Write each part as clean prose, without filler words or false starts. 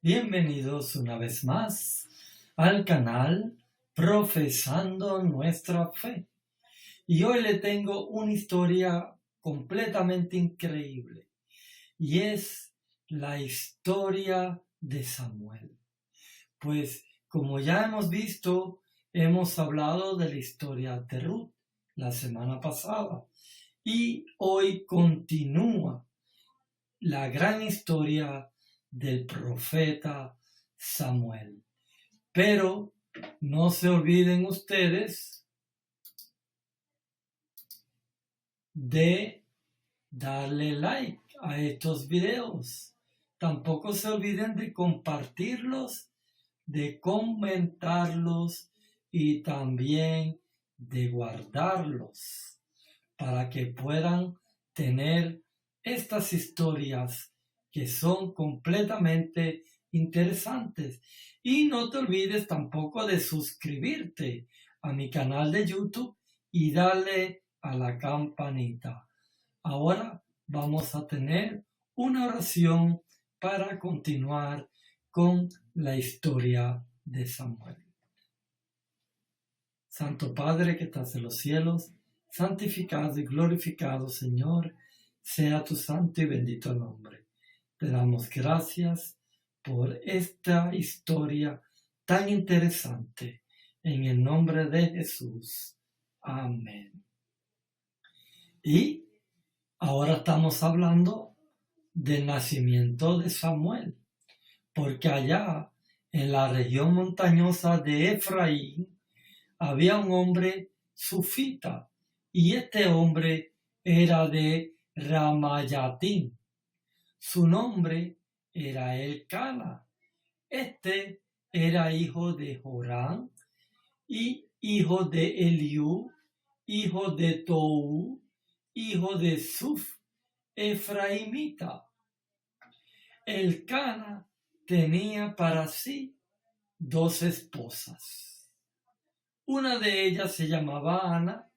Bienvenidos una vez más al canal Profesando Nuestra Fe. Y hoy le tengo una historia completamente increíble. Y es la historia de Samuel. Pues como ya hemos visto, hemos hablado de la historia de Ruth la semana pasada. Y hoy continúa la gran historia del profeta Samuel. Pero no se olviden ustedes de darle like a estos videos. Tampoco se olviden de compartirlos, de comentarlos y también de guardarlos para que puedan tener estas historias que son completamente interesantes. Y no te olvides tampoco de suscribirte a mi canal de YouTube y darle a la campanita. Ahora vamos a tener una oración para continuar con la historia de Samuel. Santo Padre que estás en los cielos, santificado y glorificado, Señor, sea tu santo y bendito nombre. Te damos gracias por esta historia tan interesante. En el nombre de Jesús. Amén. Y ahora estamos hablando del nacimiento de Samuel, porque allá en la región montañosa de Efraín había un hombre sufita, y este hombre era de Ramayatim. Su nombre era Elcana. Este era hijo de Joram y hijo de Eliú, hijo de Tou, hijo de Suf, efraimita. Elcana tenía para sí 2 esposas. Una de ellas se llamaba Ana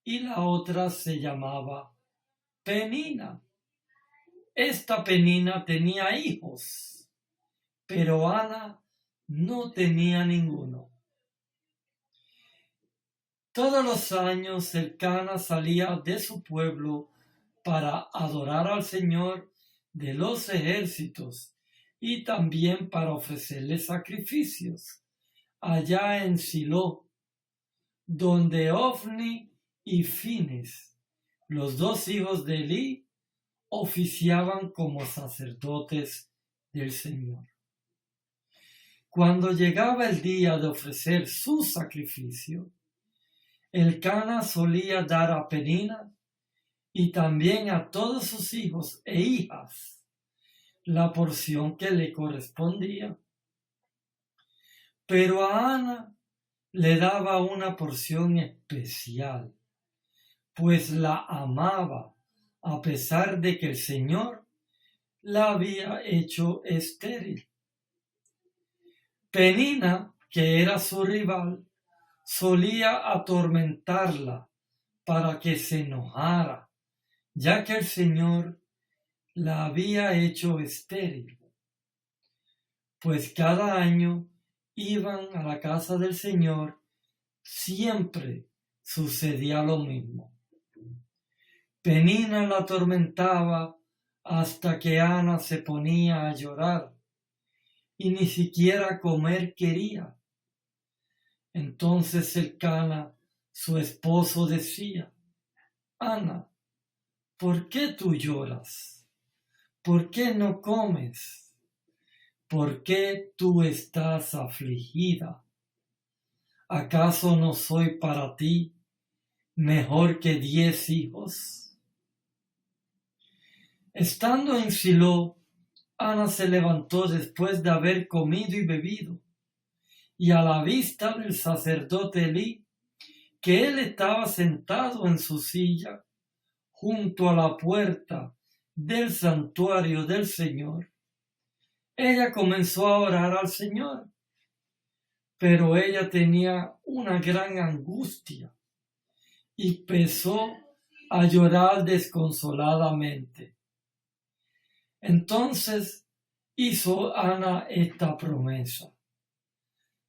y la otra se llamaba Penina. Esta Penina tenía hijos, pero Ana no tenía ninguno. Todos los años Elcana salía de su pueblo para adorar al Señor de los ejércitos y también para ofrecerle sacrificios allá en Silo, donde Ofni y Fines, los 2 hijos de Elí, oficiaban como sacerdotes del Señor. Cuando llegaba el día de ofrecer su sacrificio, Elcana solía dar a Penina y también a todos sus hijos e hijas la porción que le correspondía. Pero a Ana le daba una porción especial, pues la amaba a pesar de que el Señor la había hecho estéril. Penina, que era su rival, solía atormentarla para que se enojara, ya que el Señor la había hecho estéril. Pues cada año iban a la casa del Señor, siempre sucedía lo mismo. Penina la atormentaba hasta que Ana se ponía a llorar y ni siquiera comer quería. Entonces Elcana, su esposo, decía: Ana, ¿por qué tú lloras? ¿Por qué no comes? ¿Por qué tú estás afligida? ¿Acaso no soy para ti mejor que 10 hijos? Estando en Silo, Ana se levantó después de haber comido y bebido, y a la vista del sacerdote Elí, que él estaba sentado en su silla junto a la puerta del santuario del Señor, ella comenzó a orar al Señor, pero ella tenía una gran angustia y empezó a llorar desconsoladamente. Entonces hizo Ana esta promesa: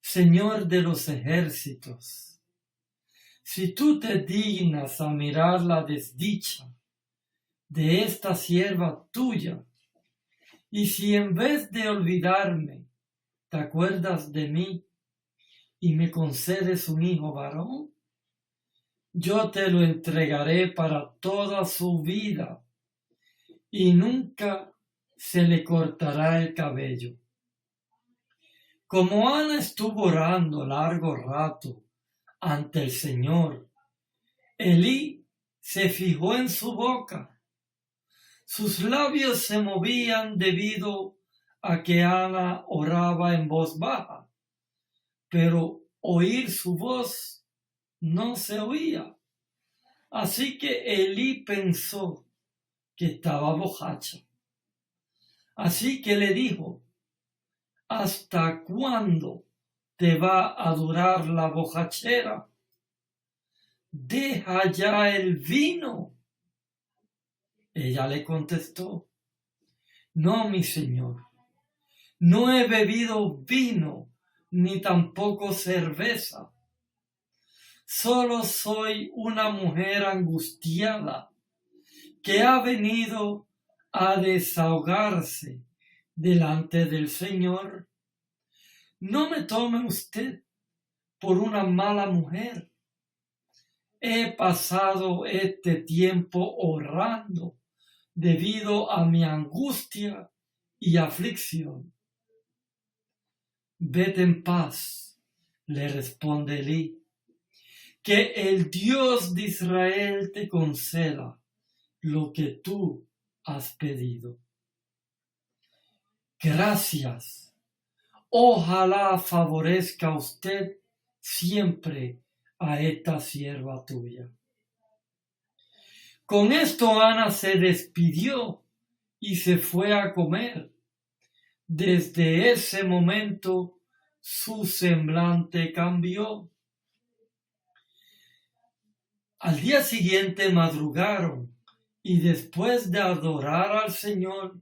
Señor de los ejércitos, si tú te dignas a mirar la desdicha de esta sierva tuya, y si en vez de olvidarme te acuerdas de mí y me concedes un hijo varón, yo te lo entregaré para toda su vida y nunca se le cortará el cabello. Como Ana estuvo orando largo rato ante el Señor, Elí se fijó en su boca. Sus labios se movían debido a que Ana oraba en voz baja, pero oír su voz no se oía. Así que Elí pensó que estaba borracha. Así que le dijo: ¿hasta cuándo te va a durar la borrachera? Deja ya el vino. Ella le contestó: no, mi señor, no he bebido vino ni tampoco cerveza. Solo soy una mujer angustiada que ha venido a desahogarse delante del Señor. No me tome usted por una mala mujer. He pasado este tiempo orando debido a mi angustia y aflicción. Vete en paz, le responde Elí, que el Dios de Israel te conceda lo que tú has pedido. Gracias. Ojalá favorezca usted siempre a esta sierva tuya. Con esto Ana se despidió y se fue a comer. Desde ese momento su semblante cambió. Al día siguiente madrugaron y después de adorar al Señor,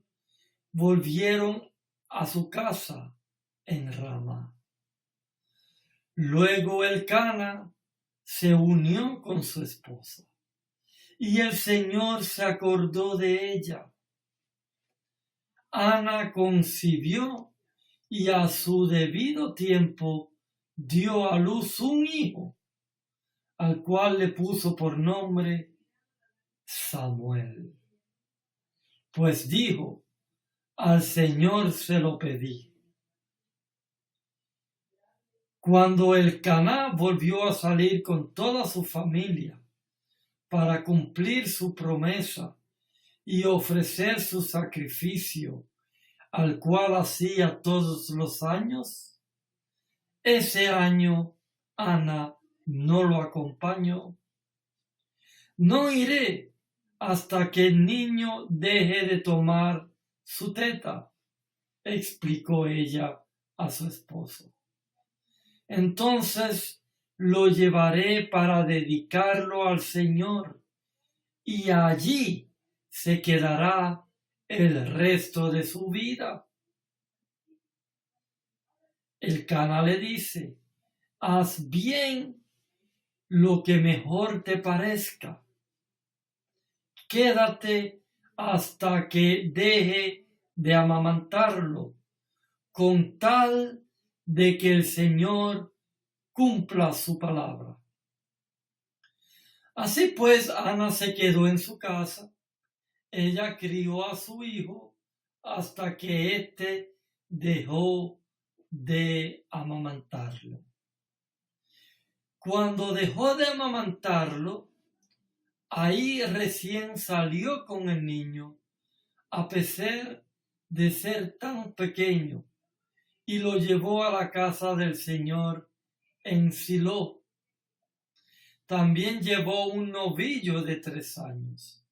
volvieron a su casa en Ramá. Luego Elcana se unió con su esposa y el Señor se acordó de ella. Ana concibió y a su debido tiempo dio a luz un hijo, al cual le puso por nombre Samuel. Pues dijo: al Señor se lo pedí. Cuando Elcaná volvió a salir con toda su familia para cumplir su promesa y ofrecer su sacrificio, al cual hacía todos los años, ese año Ana no lo acompañó. No iré hasta que el niño deje de tomar su teta, explicó ella a su esposo. Entonces lo llevaré para dedicarlo al Señor y allí se quedará el resto de su vida. Elcana le dice: haz bien lo que mejor te parezca. Quédate hasta que deje de amamantarlo, con tal de que el Señor cumpla su palabra. Así pues, Ana se quedó en su casa. Ella crió a su hijo hasta que éste dejó de amamantarlo. Cuando dejó de amamantarlo, ahí recién salió con el niño, a pesar de ser tan pequeño, y lo llevó a la casa del Señor en Silo. También llevó un novillo de 3 años,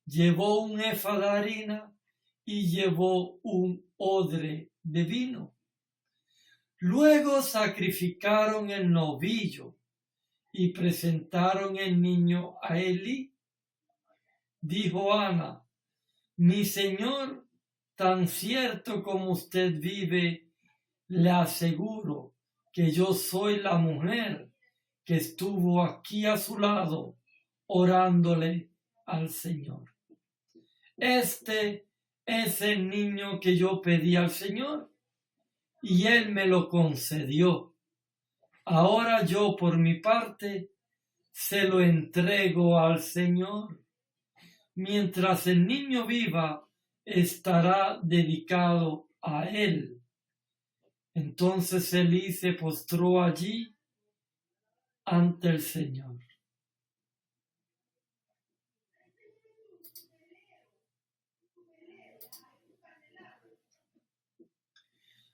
llevó un efa de harina y llevó un odre de vino. Luego sacrificaron el novillo y presentaron el niño a Elí. Dijo Ana: mi señor tan cierto como usted vive, le aseguro que yo soy la mujer que estuvo aquí a su lado orándole al Señor. Este es el niño que yo pedí al Señor y Él me lo concedió. Ahora yo por mi parte se lo entrego al Señor. Mientras el niño viva, estará dedicado a Él. Entonces Elí se postró allí ante el Señor.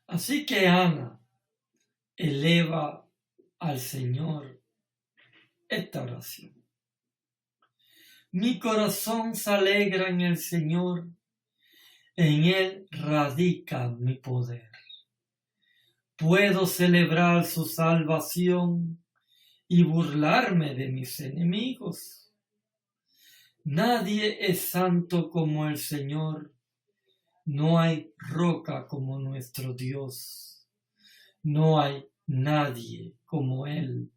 Así que Ana eleva al Señor esta oración. Mi corazón se alegra en el Señor, en Él radica mi poder. Puedo celebrar su salvación y burlarme de mis enemigos. Nadie es santo como el Señor. No hay roca como nuestro Dios. No hay nadie como Él.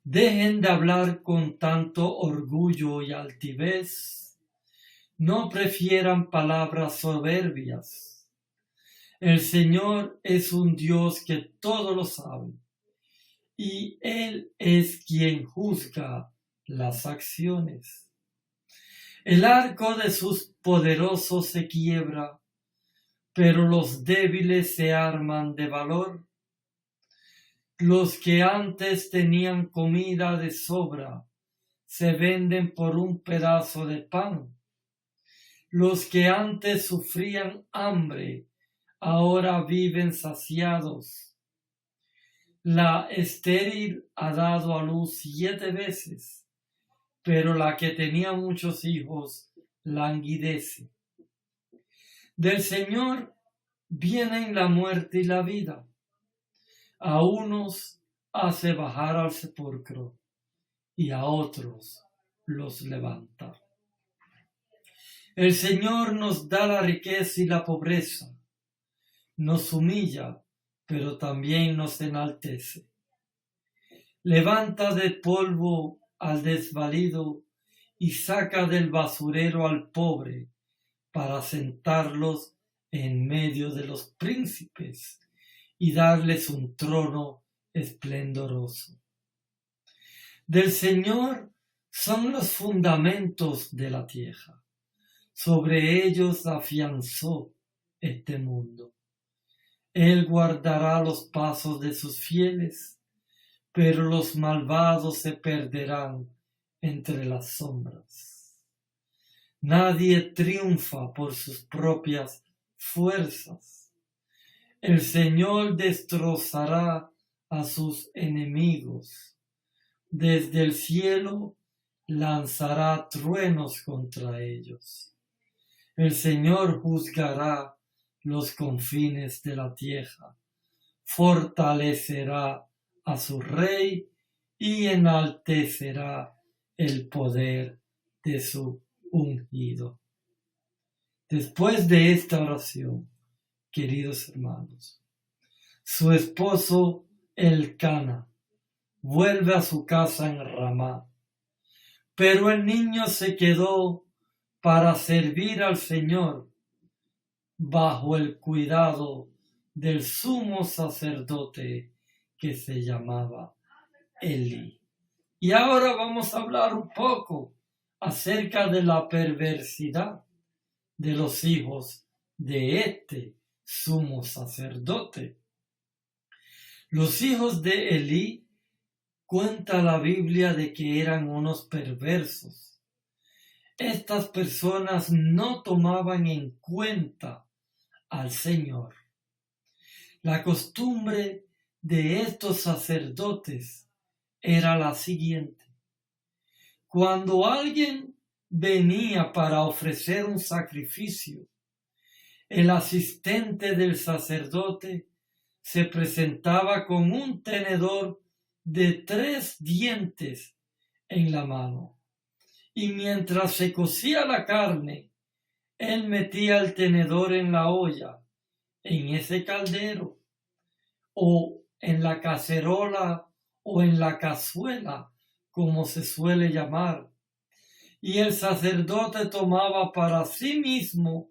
Dejen de hablar con tanto orgullo y altivez. No prefieran palabras soberbias. El Señor es un Dios que todo lo sabe, y Él es quien juzga las acciones. El arco de sus poderosos se quiebra, pero los débiles se arman de valor. Los que antes tenían comida de sobra se venden por un pedazo de pan. Los que antes sufrían hambre ahora viven saciados. La estéril ha dado a luz 7 veces, pero la que tenía muchos hijos languidece. Del Señor vienen la muerte y la vida. A unos hace bajar al sepulcro y a otros los levanta. El Señor nos da la riqueza y la pobreza, nos humilla, pero también nos enaltece. Levanta del polvo al desvalido y saca del basurero al pobre para sentarlos en medio de los príncipes y darles un trono esplendoroso. Del Señor son los fundamentos de la tierra. Sobre ellos afianzó este mundo. Él guardará los pasos de sus fieles, pero los malvados se perderán entre las sombras. Nadie triunfa por sus propias fuerzas. El Señor destrozará a sus enemigos. Desde el cielo lanzará truenos contra ellos. El Señor juzgará los confines de la tierra, fortalecerá a su rey y enaltecerá el poder de su ungido. Después de esta oración, queridos hermanos, su esposo Elcana vuelve a su casa en Ramá, pero el niño se quedó para servir al Señor bajo el cuidado del sumo sacerdote que se llamaba Elí. Y ahora vamos a hablar un poco acerca de la perversidad de los hijos de este sumo sacerdote. Los hijos de Elí, cuenta la Biblia de que eran unos perversos. Estas personas no tomaban en cuenta al Señor. La costumbre de estos sacerdotes era la siguiente. Cuando alguien venía para ofrecer un sacrificio, el asistente del sacerdote se presentaba con un tenedor de 3 dientes en la mano, y mientras se cocía la carne, él metía el tenedor en la olla, en ese caldero, o en la cacerola, o en la cazuela, como se suele llamar, y el sacerdote tomaba para sí mismo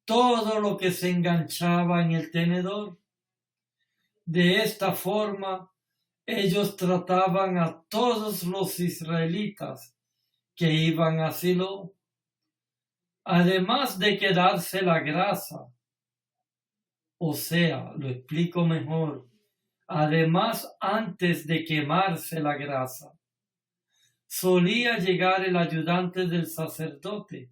todo lo que se enganchaba en el tenedor. De esta forma, ellos trataban a todos los israelitas que iban a Silo, además de quedarse la grasa. O sea, lo explico mejor, además antes de quemarse la grasa, solía llegar el ayudante del sacerdote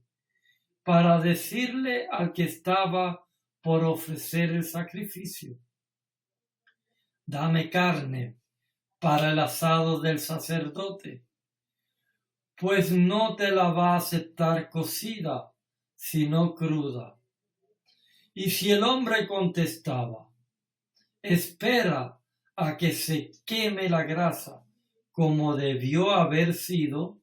para decirle al que estaba por ofrecer el sacrificio: dame carne para el asado del sacerdote, pues no te la va a aceptar cocida, sino cruda. Y si el hombre contestaba: espera a que se queme la grasa como debió haber sido,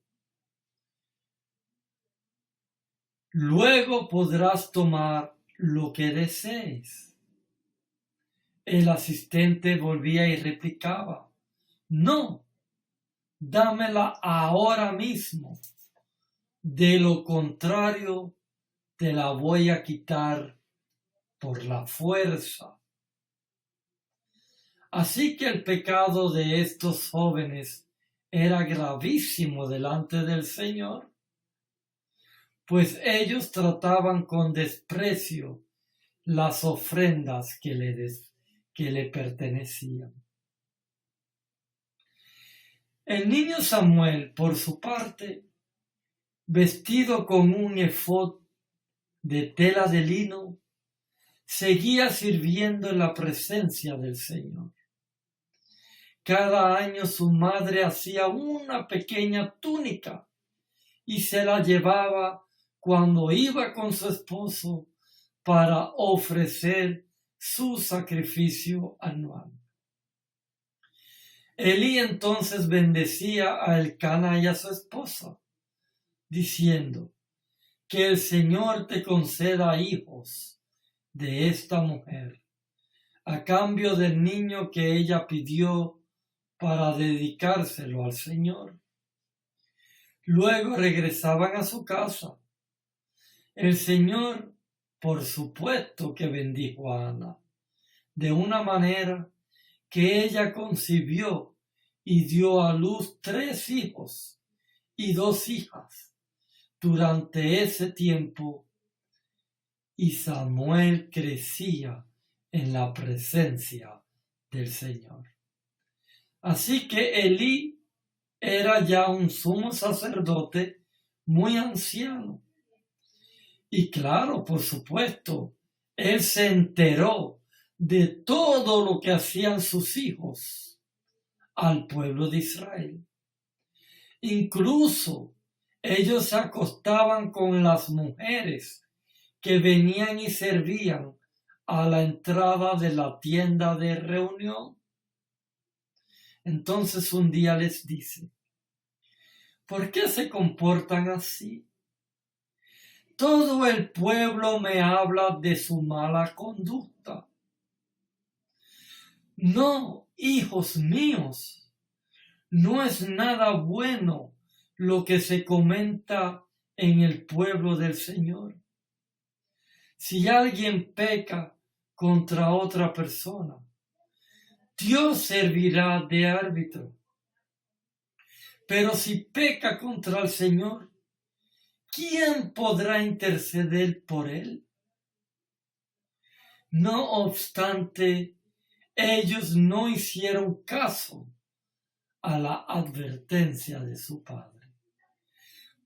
luego podrás tomar lo que desees. El asistente volvía y replicaba: no, dámela ahora mismo. De lo contrario, te la voy a quitar por la fuerza. Así que el pecado de estos jóvenes era gravísimo delante del Señor, pues ellos trataban con desprecio las ofrendas que le pertenecían. El niño Samuel, por su parte, vestido con un efod de tela de lino, seguía sirviendo en la presencia del Señor. Cada año su madre hacía una pequeña túnica y se la llevaba cuando iba con su esposo para ofrecer su sacrificio anual. Elí entonces bendecía a Elcana y a su esposa, diciendo: que el Señor te conceda hijos de esta mujer, a cambio del niño que ella pidió para dedicárselo al Señor. Luego regresaban a su casa. El Señor, por supuesto, que bendijo a Ana, de una manera que ella concibió y dio a luz 3 hijos y 2 hijas durante ese tiempo, y Samuel crecía en la presencia del Señor. Así que Elí era ya un sumo sacerdote muy anciano. Y claro, por supuesto, él se enteró de todo lo que hacían sus hijos al pueblo de Israel. Incluso ellos se acostaban con las mujeres que venían y servían a la entrada de la tienda de reunión. Entonces un día les dice: ¿por qué se comportan así? Todo el pueblo me habla de su mala conducta. No, hijos míos, no es nada bueno lo que se comenta en el pueblo del Señor. Si alguien peca contra otra persona, Dios servirá de árbitro. Pero si peca contra el Señor, ¿quién podrá interceder por él? No obstante, ellos no hicieron caso a la advertencia de su padre,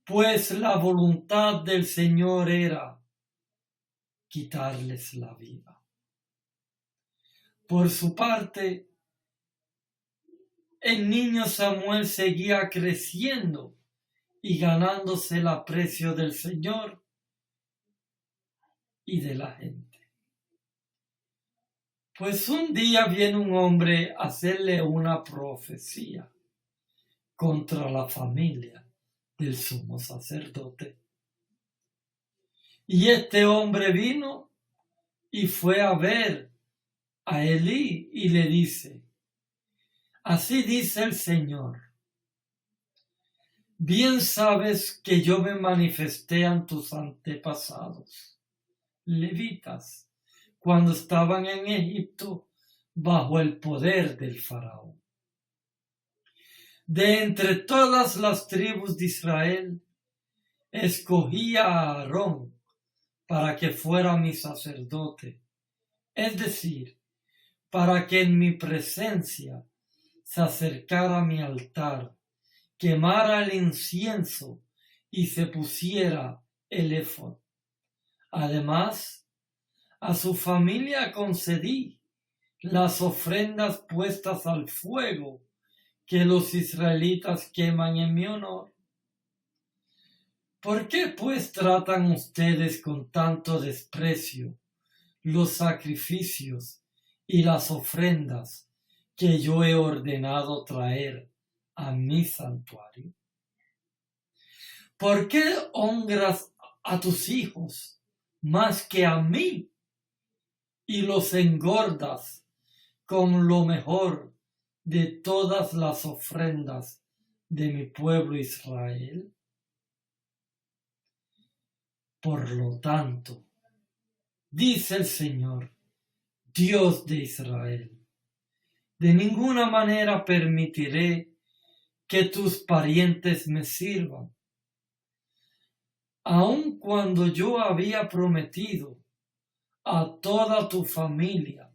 pues la voluntad del Señor era quitarles la vida. Por su parte, el niño Samuel seguía creciendo y ganándose el aprecio del Señor y de la gente. Pues un día viene un hombre a hacerle una profecía contra la familia del sumo sacerdote. Y este hombre vino y fue a ver a Elí y le dice: así dice el Señor, bien sabes que yo me manifesté a tus antepasados, levitas, cuando estaban en Egipto bajo el poder del faraón. De entre todas las tribus de Israel, escogí a Aarón para que fuera mi sacerdote, es decir, para que en mi presencia se acercara a mi altar, quemara el incienso y se pusiera el éfod. Además, a su familia concedí las ofrendas puestas al fuego que los israelitas queman en mi honor. ¿Por qué pues tratan ustedes con tanto desprecio los sacrificios y las ofrendas que yo he ordenado traer a mi santuario? ¿Por qué honras a tus hijos más que a mí y los engordas con lo mejor de todas las ofrendas de mi pueblo Israel? Por lo tanto, dice el Señor, Dios de Israel, de ninguna manera permitiré que tus parientes me sirvan, aun cuando yo había prometido a toda tu familia,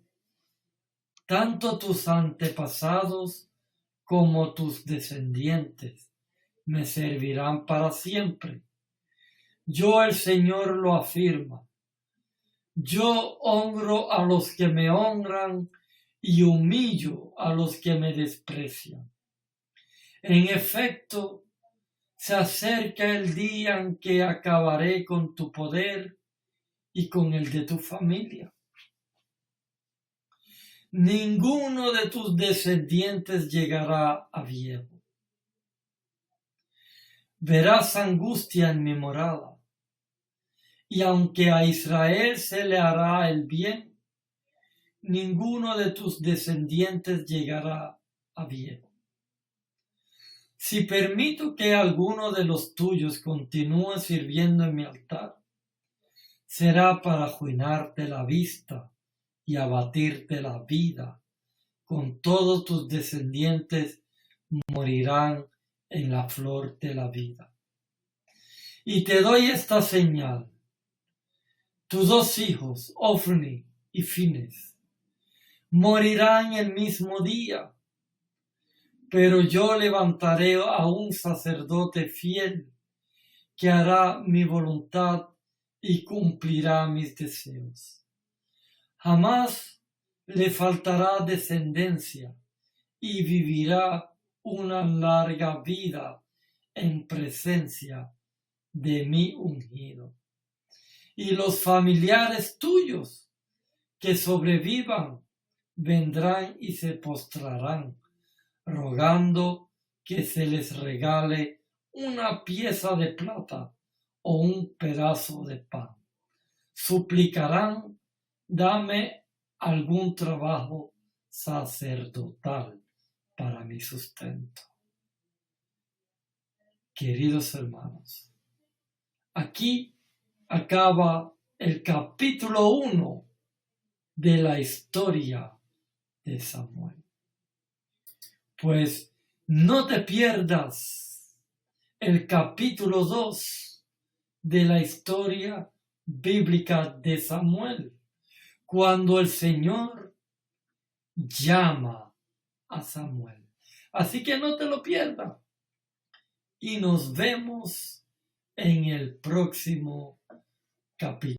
tanto tus antepasados como tus descendientes me servirán para siempre. Yo, el Señor, lo afirma. Yo honro a los que me honran y humillo a los que me desprecian. En efecto, se acerca el día en que acabaré con tu poder y con el de tu familia. Ninguno de tus descendientes llegará a viejo. Verás angustia en mi morada, y aunque a Israel se le hará el bien, ninguno de tus descendientes llegará a viejo. Si permito que alguno de los tuyos continúe sirviendo en mi altar, será para arruinarte la vista y abatirte la vida. Con todos tus descendientes morirán en la flor de la vida. Y te doy esta señal: tus dos hijos, Ofni y Fines, morirán el mismo día, pero yo levantaré a un sacerdote fiel que hará mi voluntad y cumplirá mis deseos. Jamás le faltará descendencia y vivirá una larga vida en presencia de mi ungido. Y los familiares tuyos que sobrevivan vendrán y se postrarán, rogando que se les regale una pieza de plata o un pedazo de pan. Suplicarán: dame algún trabajo sacerdotal para mi sustento. Queridos hermanos, aquí acaba el capítulo 1 de la historia de Samuel. Pues no te pierdas el capítulo 2 de la historia bíblica de Samuel, cuando el Señor llama a Samuel. Así que no te lo pierdas. Y nos vemos en el próximo capítulo.